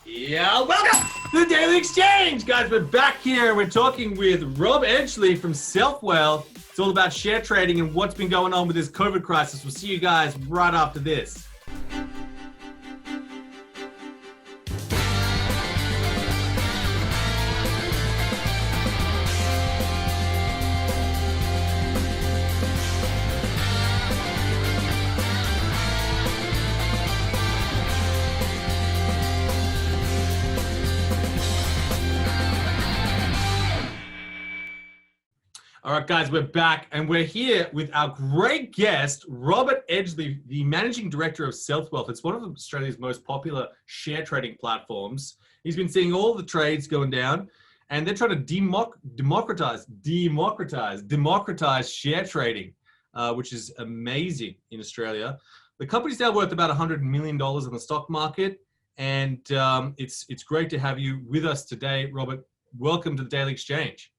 Yeah, welcome to the Daily Exchange. Guys, we're back here and we're talking with Rob Edgley from SelfWealth. It's all about share trading and what's been going on with this COVID crisis. We'll see you guys right after this. All right, guys, we're back and we're here with our great guest, Robert Edgley, the Managing Director of SelfWealth. It's one of Australia's most popular share trading platforms. He's been seeing all the trades going down and they're trying to democratize share trading, which is amazing in Australia. The company's now worth about $100 million in the stock market, and it's great to have you with us today, Robert. Welcome to the Daily Exchange.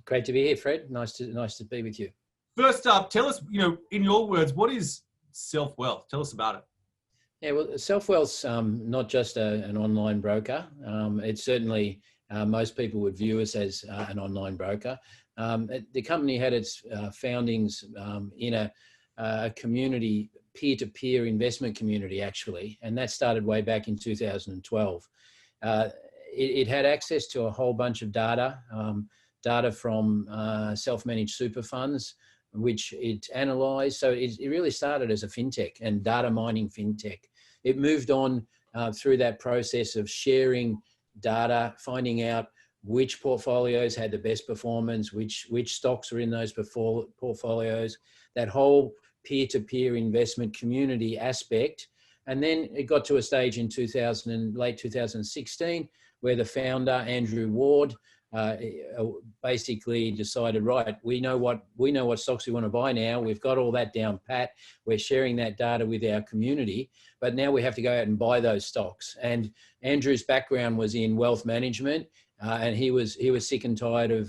Great to be here, Fred. Nice to be with you. First up, tell us, in your words, what is SelfWealth? Tell us about it. Yeah, well, SelfWealth's not just an online broker. It's certainly, most people would view us as an online broker. The company had its foundings in a community, peer-to-peer investment community, actually, and that started way back in 2012. It had access to a whole bunch of data, data from self-managed super funds, which it analysed. So it really started as a fintech and data mining fintech. It moved on through that process of sharing data, finding out which portfolios had the best performance, which stocks were in those portfolios, that whole peer-to-peer investment community aspect. And then it got to a stage in late 2016 where the founder, Andrew Ward, basically decided, right, we know what stocks we want to buy now. We've got all that down pat. We're sharing that data with our community, but now we have to go out and buy those stocks. And Andrew's background was in wealth management, and he was sick and tired of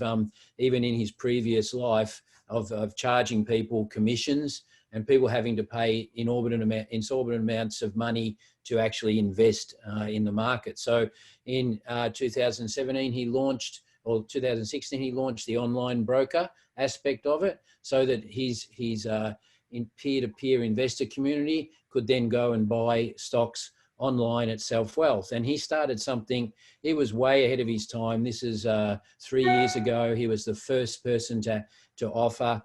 even in his previous life of charging people commissions and people having to pay exorbitant amounts of money to actually invest in the market. So in 2017, he launched, or 2016, he launched the online broker aspect of it, so that his in peer-to-peer investor community could then go and buy stocks online at SelfWealth. And he started something, he was way ahead of his time. This is 3 years ago. He was the first person to offer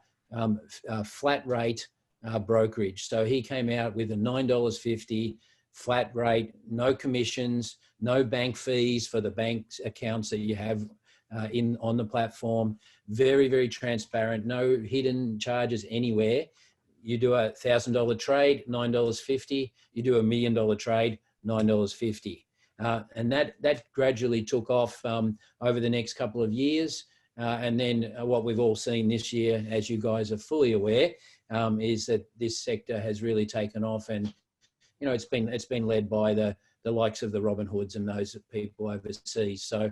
flat rate brokerage. So he came out with a $9.50 flat rate, no commissions, no bank fees for the bank accounts that you have on the platform. Very, very transparent, no hidden charges anywhere. You do a $1,000 trade, $9.50. You do $1 million trade, $9.50. And that gradually took off over the next couple of years. And then what we've all seen this year, as you guys are fully aware, is that this sector has really taken off, and it's been led by the likes of the Robin Hoods and those people overseas. So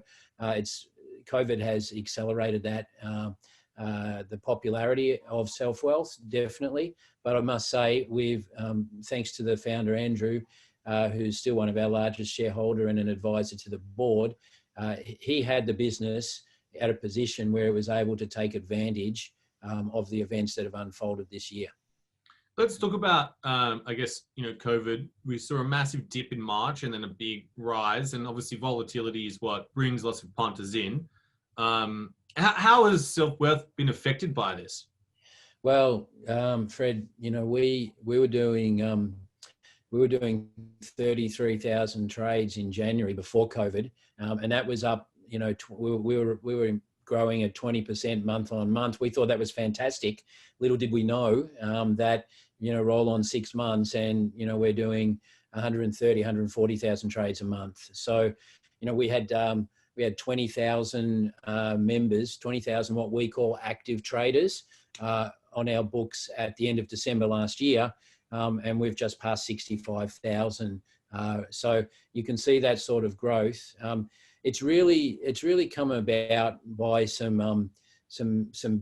COVID has accelerated that, the popularity of SelfWealth, definitely. But I must say, thanks to the founder, Andrew, who's still one of our largest shareholder and an advisor to the board, he had the business at a position where it was able to take advantage of the events that have unfolded this year. Let's talk about, COVID. We saw a massive dip in March and then a big rise, and obviously volatility is what brings lots of punters in. How has SelfWealth been affected by this? Well, Fred, we were doing 33,000 trades in January before COVID, and that was up. We were growing at 20% month on month. We thought that was fantastic. Little did we know that roll on 6 months and we're doing 130, 140,000 trades a month. So we had 20,000 members, 20,000 what we call active traders on our books at the end of December last year, and we've just passed 65,000. So you can see that sort of growth. It's really come about by some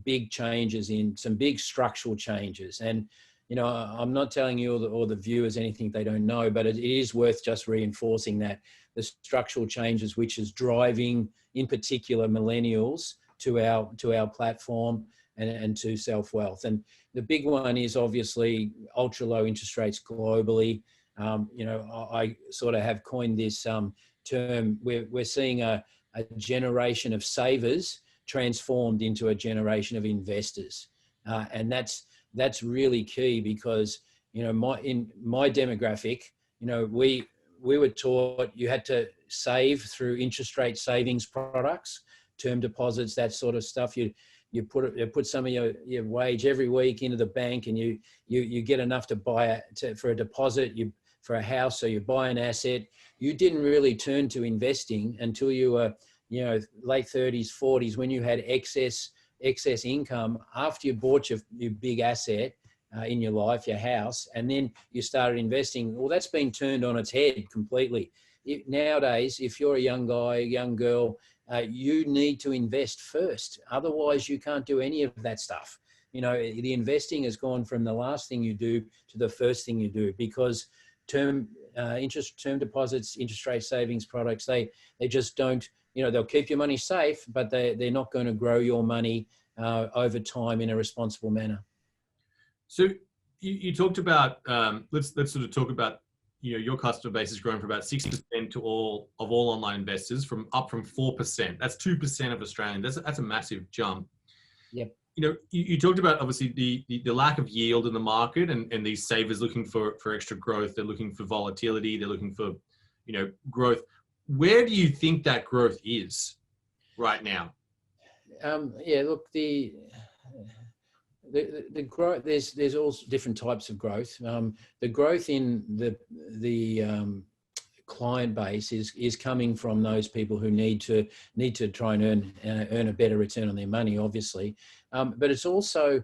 big changes, in some big structural changes, and you know, I'm not telling you or the viewers anything they don't know, but it is worth just reinforcing that the structural changes which is driving, in particular, millennials to our platform and to SelfWealth. And the big one is obviously ultra low interest rates globally. You know, I sort of have coined this term. We're seeing a generation of savers transformed into a generation of investors, and that's really key because, you know, in my demographic, you know, we were taught you had to save through interest rate savings products, term deposits, that sort of stuff. You put some of your wage every week into the bank, and you get enough to buy for a deposit, for a house, so you buy an asset. You didn't really turn to investing until you were, you know, late 30s, 40s, when you had excess income after you bought your big asset in your life, your house, and then you started investing. Well, that's been turned on its head completely. Nowadays, if you're a young guy, a young girl, you need to invest first. Otherwise, you can't do any of that stuff. You know, the investing has gone from the last thing you do to the first thing you do, because term deposits, interest rate savings products, they just don't, you know, they'll keep your money safe, but they're not going to grow your money over time in a responsible manner. So you talked about, let's sort of talk about, you know, your customer base has grown from about 6% to all online investors, up from 4%. That's 2% of Australians. That's a massive jump. Yep. You know, you talked about obviously the lack of yield in the market, and these savers looking for extra growth. They're looking for volatility. They're looking for, you know, growth. Where do you think that growth is right now? Yeah, look, the growth, there's all different types of growth. The growth in the client base is coming from those people who need to try and earn a better return on their money, obviously. But it's also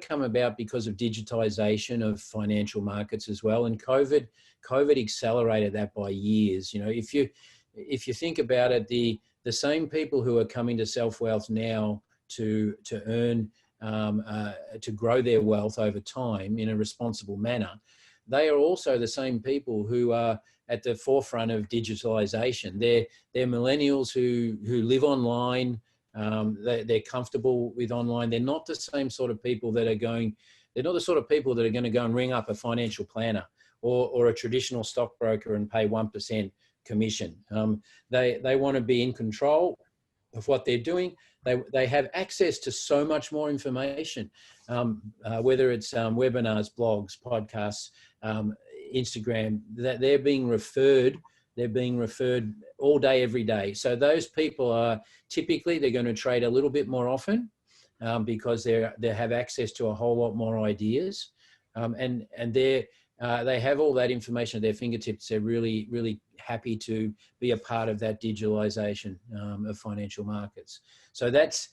come about because of digitization of financial markets as well. And COVID accelerated that by years. You know, if you think about it, the same people who are coming to SelfWealth now to earn to grow their wealth over time in a responsible manner, they are also the same people who are at the forefront of digitalization. They're millennials who live online. They're comfortable with online. They're not the same sort of people they're not the sort of people that are going to go and ring up a financial planner or a traditional stockbroker and pay 1% commission. They want to be in control of what they're doing. They have access to so much more information, whether it's webinars, blogs, podcasts, Instagram, that they're being referred all day, every day. So those people are typically, they're going to trade a little bit more often because they have access to a whole lot more ideas, and they have all that information at their fingertips. They're really, really happy to be a part of that digitalization of financial markets. So that's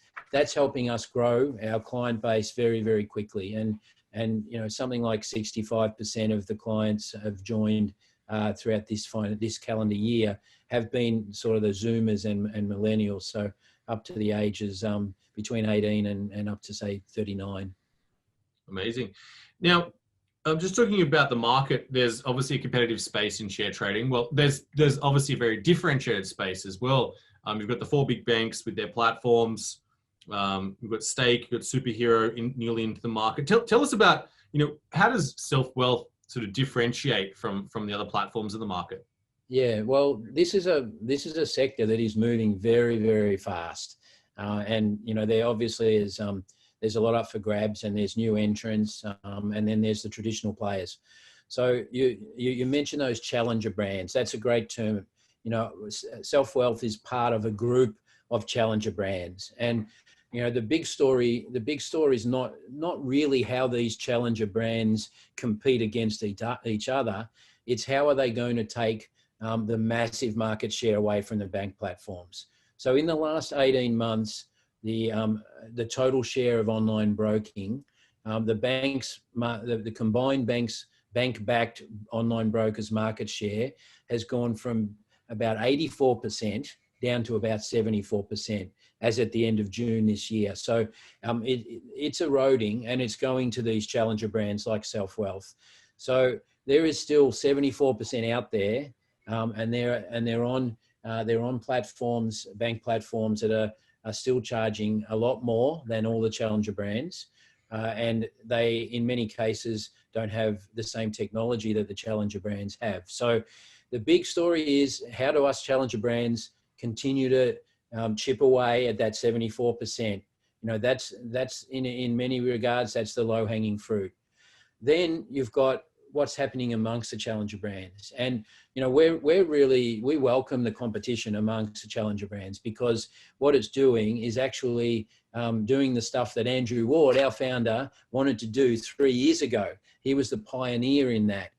helping us grow our client base very, very quickly. And you know, something like 65% of the clients have joined throughout this calendar year have been sort of the Zoomers and millennials. So up to the ages between 18 and up to say 39. Amazing. Now, just talking about the market, there's obviously a competitive space in share trading. Well, there's obviously a very differentiated space as well. You've got the 4 big banks with their platforms. We've got Stake, you've got Superhero newly into the market. Tell us about, you know, how does SelfWealth sort of differentiate from the other platforms in the market? Yeah, well, this is a sector that is moving very, very fast, and you know, there obviously is there's a lot up for grabs, and there's new entrants, and then there's the traditional players. So you mentioned those challenger brands. That's a great term. You know, SelfWealth is part of a group of challenger brands, and you know, the big story is not really how these challenger brands compete against each other. It's how are they going to take the massive market share away from the bank platforms. So in the last 18 months, the total share of online broking, the combined bank-backed online brokers market share has gone from about 84% down to about 74% as at the end of June this year. So it's eroding, and it's going to these challenger brands like SelfWealth. So there is still 74% out there, and they're on platforms, bank platforms that are still charging a lot more than all the challenger brands. And they, in many cases, don't have the same technology that the challenger brands have. So the big story is, how do us challenger brands continue to chip away at that 74%? That's in many regards, that's the low hanging fruit. Then you've got what's happening amongst the challenger brands. And, we welcome the competition amongst the challenger brands, because what it's doing is actually doing the stuff that Andrew Ward, our founder, wanted to do 3 years ago. He was the pioneer in that.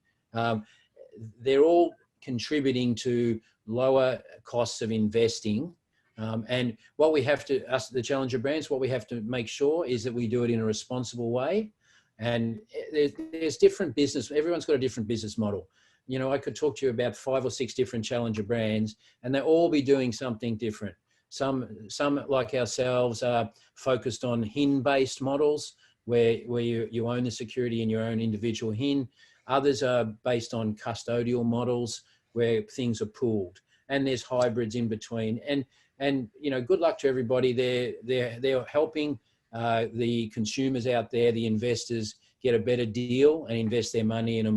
They're all contributing to lower costs of investing. And what we have to, us, the challenger brands, what we have to make sure is that we do it in a responsible way. And there's different business, everyone's got a different business model. I could talk to you about 5 or 6 different challenger brands, and they all be doing something different. Some like ourselves are focused on HIN-based models, where you own the security in your own individual HIN. Others are based on custodial models where things are pooled, and there's hybrids in between. And good luck to everybody. They're helping the consumers out there, the investors, get a better deal and invest their money in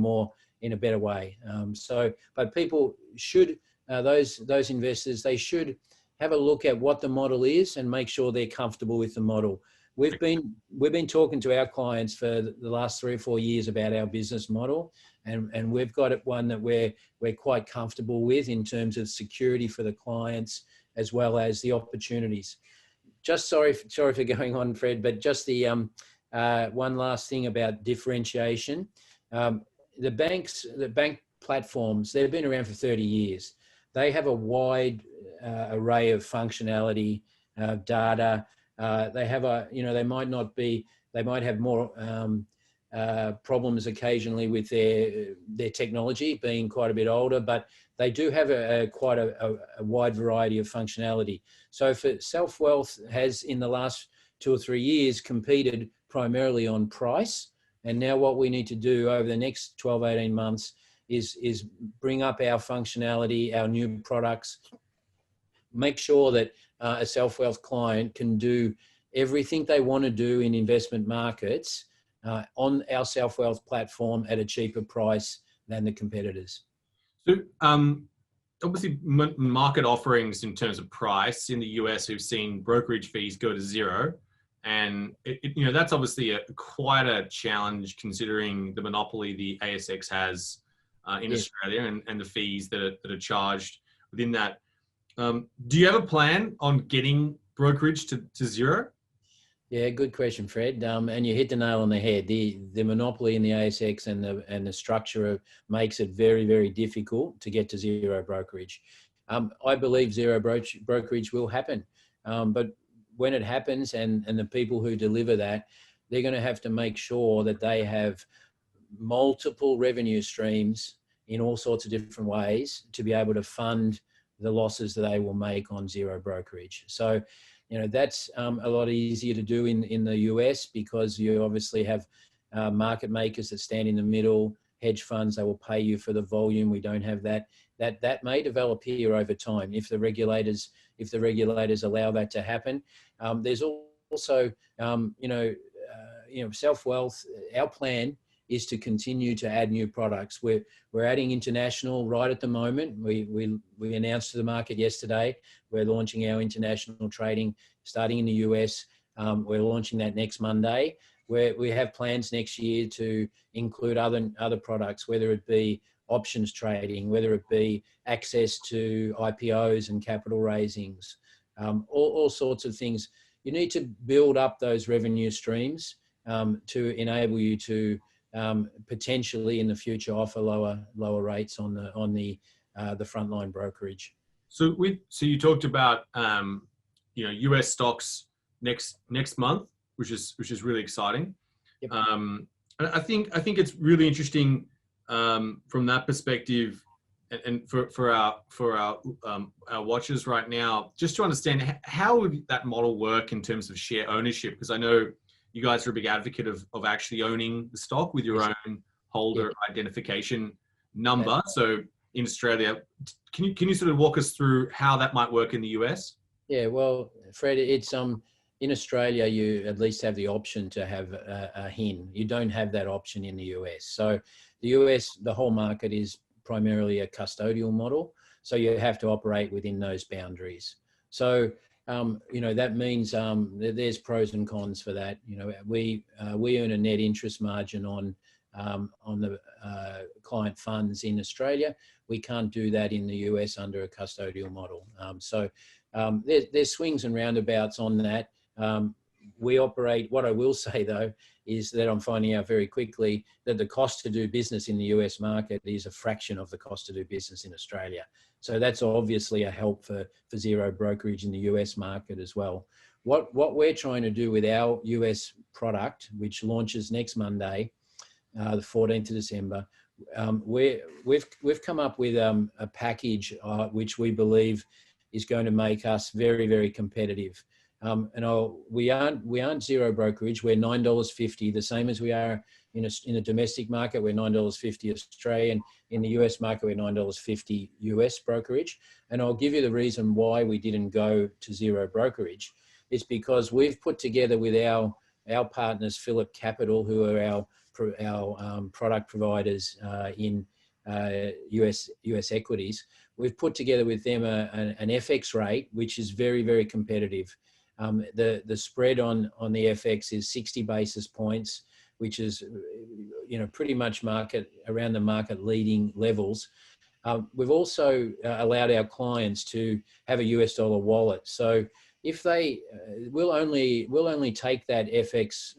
a better way. But people should, those investors, they should have a look at what the model is and make sure they're comfortable with the model. We've been talking to our clients for the last 3 or 4 years about our business model, and we've got one that we're quite comfortable with in terms of security for the clients, as well as the opportunities. Just sorry for going on, Fred, but just the one last thing about differentiation. The bank platforms, they've been around for 30 years. They have a wide array of functionality, data. They have they might have more problems occasionally with their technology, being quite a bit older, but they do have quite a wide variety of functionality. So for SelfWealth has, in the last 2 or 3 years, competed primarily on price. And now what we need to do over the next 12, 18 months is bring up our functionality, our new products, make sure that a SelfWealth client can do everything they want to do in investment markets on our SelfWealth platform at a cheaper price than the competitors. So obviously market offerings in terms of price in the US, we've seen brokerage fees go to 0. And that's obviously quite a challenge, considering the monopoly the ASX has in Australia, and the fees that are charged within that. Do you have a plan on getting brokerage to 0? Yeah, good question, Fred. And you hit the nail on the head. The monopoly in the ASX and the structure makes it very, very difficult to get to 0 brokerage. I believe 0 brokerage will happen, but when it happens, and the people who deliver that, they're going to have to make sure that they have multiple revenue streams in all sorts of different ways to be able to fund the losses that they will make on 0 brokerage. So, that's a lot easier to do in the US, because you obviously have market makers that stand in the middle, hedge funds, they will pay you for the volume. We don't have that. That may develop here over time if the regulators allow that to happen. There's also, SelfWealth. Our plan is to continue to add new products. We're adding international right at the moment. We announced to the market yesterday, we're launching our international trading starting in the US. We're launching that next Monday. We have plans next year to include other products, whether it be options trading, whether it be access to IPOs and capital raisings, all sorts of things. You need to build up those revenue streams to enable you to potentially in the future offer lower rates on the frontline brokerage. So you talked about US stocks next month, which is really exciting. Yep. And I think it's really interesting from that perspective. and for our watchers right now, just to understand how would that model work in terms of share ownership? Because I know you guys are a big advocate of actually owning the stock with your Yes. own holder Yeah. identification number. So in Australia, can you sort of walk us through how that might work in the US? Yeah, well, Fred, it's in Australia you at least have the option to have a HIN. You don't have that option in the US. So the US, the whole market is primarily a custodial model. So you have to operate within those boundaries. So that means there's pros and cons for that. We earn a net interest margin on the client funds in Australia. We can't do that in the US under a custodial model. There's swings and roundabouts on that. We operate, what I will say though, is that I'm finding out very quickly that the cost to do business in the US market is a fraction of the cost to do business in Australia. So that's obviously a help for zero brokerage in the US market as well. What we're trying to do with our US product, which launches next Monday, the 14th of December, we've come up with a package which we believe is going to make us very, very competitive. We aren't zero brokerage. We're $9.50, the same as we are in the domestic market. We're $9.50 Australian. In the US market, we're $9.50 US brokerage. And I'll give you the reason why we didn't go to zero brokerage. It's because we've put together with our partners, Phillip Capital, who are our product providers in US equities. We've put together with them an FX rate, which is very, very competitive. The spread on the FX is 60 basis points, which is, pretty much around the market leading levels. We've also allowed our clients to have a US dollar wallet. So if we'll only take that FX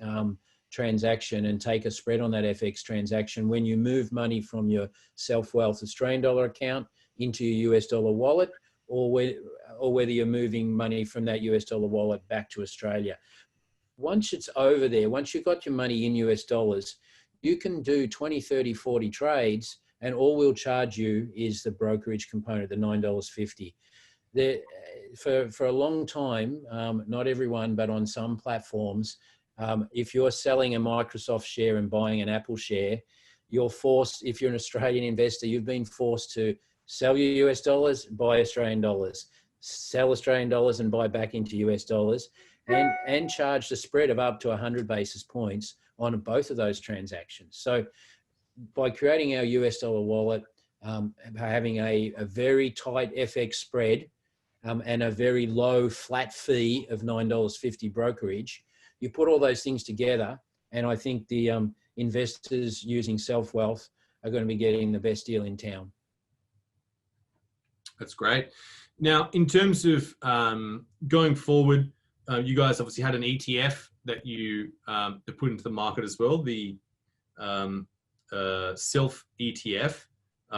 transaction and take a spread on that FX transaction when you move money from your SelfWealth Australian dollar account into your US dollar wallet, or whether you're moving money from that US dollar wallet back to Australia. Once it's over there, once you've got your money in US dollars, you can do 20, 30, 40 trades, and all we'll charge you is the brokerage component, the $9.50. For a long time, not everyone, but on some platforms, if you're selling a Microsoft share and buying an Apple share, you're forced, if you're an Australian investor, you've been forced to sell your US dollars, buy Australian dollars, sell Australian dollars and buy back into US dollars, and charge the spread of up to 100 basis points on both of those transactions. So by creating our US dollar wallet, having a very tight FX spread and a very low flat fee of $9.50 brokerage, you put all those things together, and I think the investors using SelfWealth are going to be getting the best deal in town. That's great. Now, in terms of going forward, you guys obviously had an ETF that you put into the market as well, the Self ETF,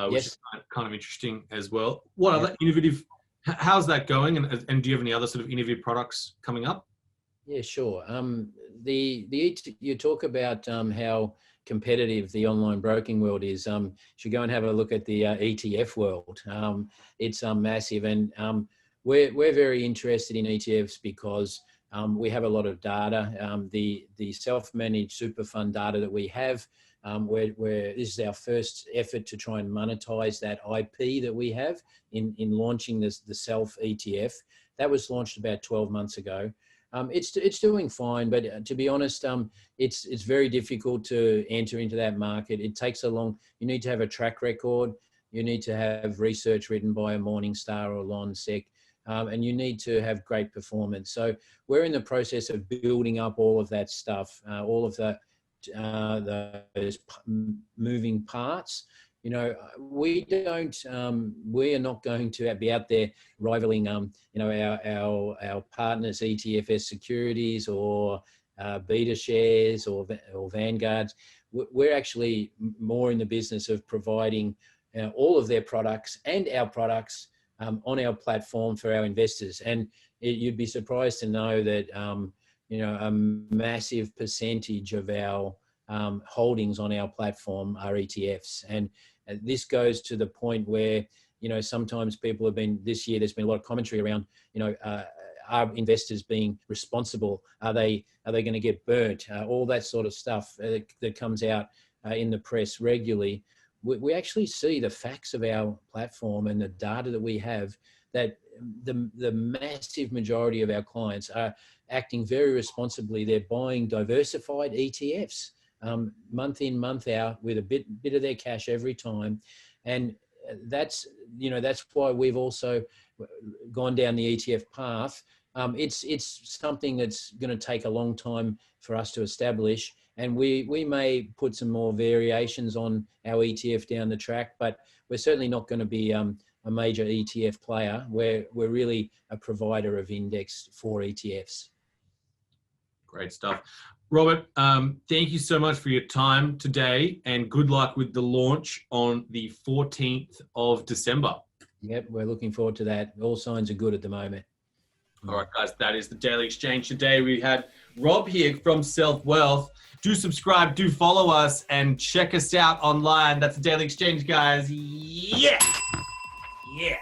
which is kind of interesting as well. What other innovative, how's that going? And do you have any other sort of innovative products coming up? Yeah, sure. You talk about how competitive the online broking world is. You should go and have a look at the ETF world. It's massive, and we're very interested in ETFs because we have a lot of data. The self-managed super fund data that we have, where this is our first effort to try and monetize that IP that we have in launching the Self ETF. That was launched about 12 months ago. It's doing fine, but to be honest, it's very difficult to enter into that market. It takes you need to have a track record. You need to have research written by a Morningstar or Lonsec, and you need to have great performance. So we're in the process of building up all of that stuff, all of those moving parts. We are not going to be out there rivaling, our partners, ETFS Securities or Beta Shares or Vanguards. We're actually more in the business of providing all of their products and our products on our platform for our investors. And you'd be surprised to know that, a massive percentage of our holdings on our platform are ETFs. And this goes to the point where, sometimes people have been, this year, there's been a lot of commentary around, are investors being responsible? Are they going to get burnt? All that sort of stuff that comes out in the press regularly. We actually see the facts of our platform and the data that we have, that the massive majority of our clients are acting very responsibly. They're buying diversified ETFs month in, month out, with a bit of their cash every time. And that's why we've also gone down the ETF path. It's something that's going to take a long time for us to establish. And we may put some more variations on our ETF down the track, but we're certainly not going to be a major ETF player. We're really a provider of index for ETFs. Great stuff. Robert, thank you so much for your time today, and good luck with the launch on the 14th of December. Yep, we're looking forward to that. All signs are good at the moment. All right, guys, that is the Daily Exchange today. We had Rob here from SelfWealth. Do subscribe, do follow us, and check us out online. That's the Daily Exchange, guys. Yeah. Yeah.